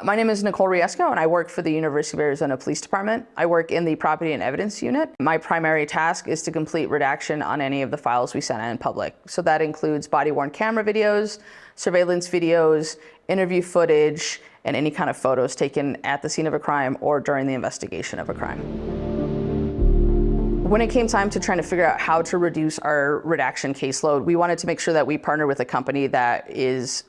My name is Nicole Riesco, and I work for the University of Arizona Police Department. I work in the Property and Evidence Unit. My primary task is to complete redaction on any of the files we send out in public. So that includes body-worn camera videos, surveillance videos, interview footage, and any kind of photos taken at the scene of a crime or during the investigation of a crime. When it came time to trying to figure out how to reduce our redaction caseload, we wanted to make sure that we partner with a company that is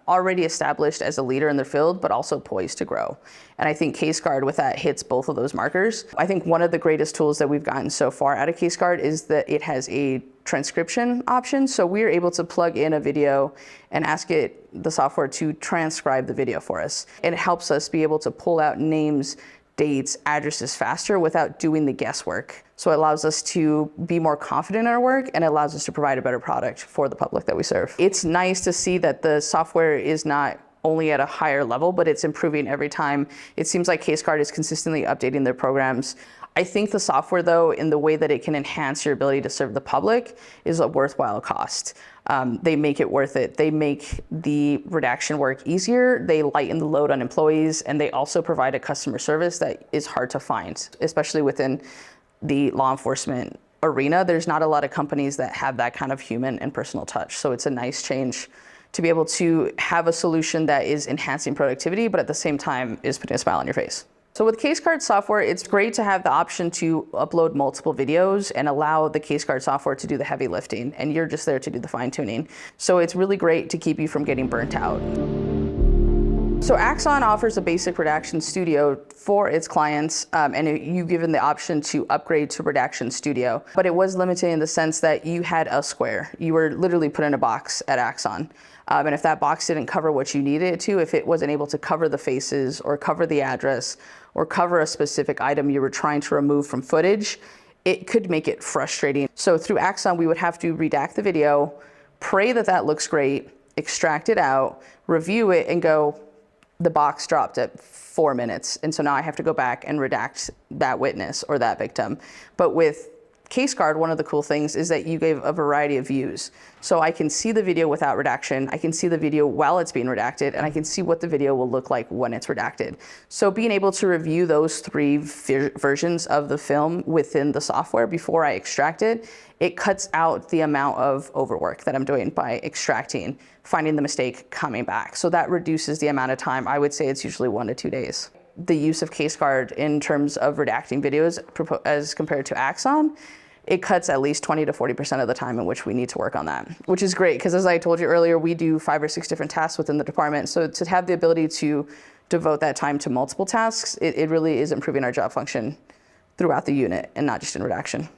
already established as a leader in their field, but also poised to grow. And I think CaseGuard with that hits both of those markers. I think one of the greatest tools that we've gotten so far out of CaseGuard is that it has a transcription option. So we're able to plug in a video and ask the software to transcribe the video for us. And it helps us be able to pull out names, dates, addresses faster without doing the guesswork. So it allows us to be more confident in our work, and it allows us to provide a better product for the public that we serve. It's nice to see that the software is not only at a higher level, but it's improving every time. It seems like CaseGuard is consistently updating their programs. I think the software, though, in the way that it can enhance your ability to serve the public is a worthwhile cost. They make it worth it. They make the redaction work easier, they lighten the load on employees, and they also provide a customer service that is hard to find, especially within the law enforcement arena. There's not a lot of companies that have that kind of human and personal touch. So it's a nice change to be able to have a solution that is enhancing productivity, but at the same time is putting a smile on your face. So with CaseGuard software, it's great to have the option to upload multiple videos and allow the CaseGuard software to do the heavy lifting, and you're just there to do the fine tuning. So it's really great to keep you from getting burnt out. So Axon offers a basic redaction studio for its clients, and you've given the option to upgrade to Redaction Studio. But it was limited in the sense that you had a square. You were literally put in a box at Axon. And if that box didn't cover what you needed it to, if it wasn't able to cover the faces or cover the address or cover a specific item you were trying to remove from footage, it could make it frustrating. So through Axon, we would have to redact the video, pray that that looks great, extract it out, review it, and go, the box dropped at 4 minutes, and so now I have to go back and redact that witness or that victim. But with CaseGuard, one of the cool things is that you gave a variety of views. So I can see the video without redaction, I can see the video while it's being redacted, and I can see what the video will look like when it's redacted. So being able to review those three versions of the film within the software before I extract it, it cuts out the amount of overwork that I'm doing by extracting, finding the mistake, coming back. So that reduces the amount of time. I would say it's usually 1 to 2 days. The use of CaseGuard in terms of redacting videos as compared to Axon, it cuts at least 20 to 40% of the time in which we need to work on that, which is great because, as I told you earlier, we do 5 or 6 different tasks within the department. So to have the ability to devote that time to multiple tasks, it really is improving our job function throughout the unit and not just in redaction.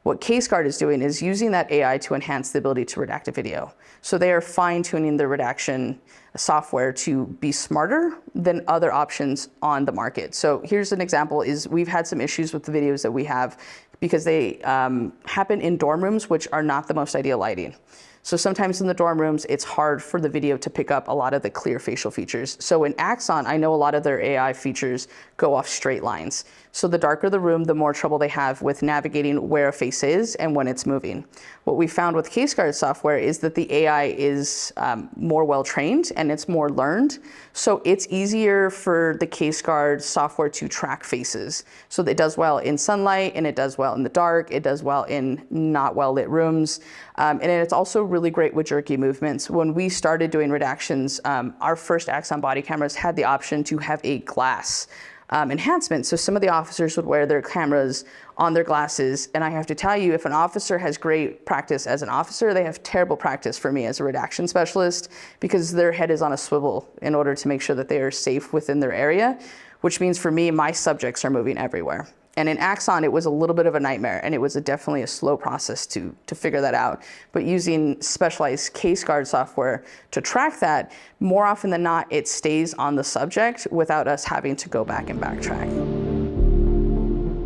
What CaseGuard is doing is using that AI to enhance the ability to redact a video. So they are fine-tuning the redaction software to be smarter than other options on the market. So here's an example, is we've had some issues with the videos that we have because they happen in dorm rooms, which are not the most ideal lighting. So sometimes in the dorm rooms, it's hard for the video to pick up a lot of the clear facial features. So in Axon, I know a lot of their AI features go off straight lines. So the darker the room, the more trouble they have with navigating where a face is and when it's moving. What we found with CaseGuard software is that the AI is more well-trained and it's more learned. So it's easier for the CaseGuard software to track faces. So it does well in sunlight, and it does well in the dark, it does well in not well-lit rooms. And it's also really great with jerky movements. When we started doing redactions, our first Axon body cameras had the option to have a glass enhancement. So some of the officers would wear their cameras on their glasses. And I have to tell you, if an officer has great practice as an officer, they have terrible practice for me as a redaction specialist, because their head is on a swivel in order to make sure that they are safe within their area, which means for me, my subjects are moving everywhere. And in Axon, it was a little bit of a nightmare, and it was definitely a slow process to figure that out. But using specialized CaseGuard software to track that, more often than not, it stays on the subject without us having to go back and backtrack.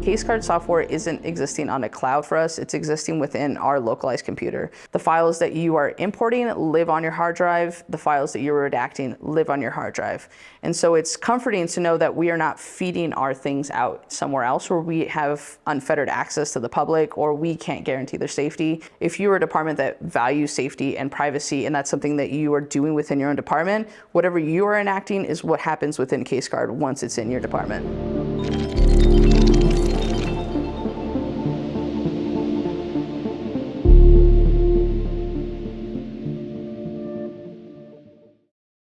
CaseGuard software isn't existing on a cloud for us, it's existing within our localized computer. The files that you are importing live on your hard drive, the files that you're redacting live on your hard drive. And so it's comforting to know that we are not feeding our things out somewhere else where we have unfettered access to the public or we can't guarantee their safety. If you're a department that values safety and privacy and that's something that you are doing within your own department, whatever you are enacting is what happens within CaseGuard once it's in your department.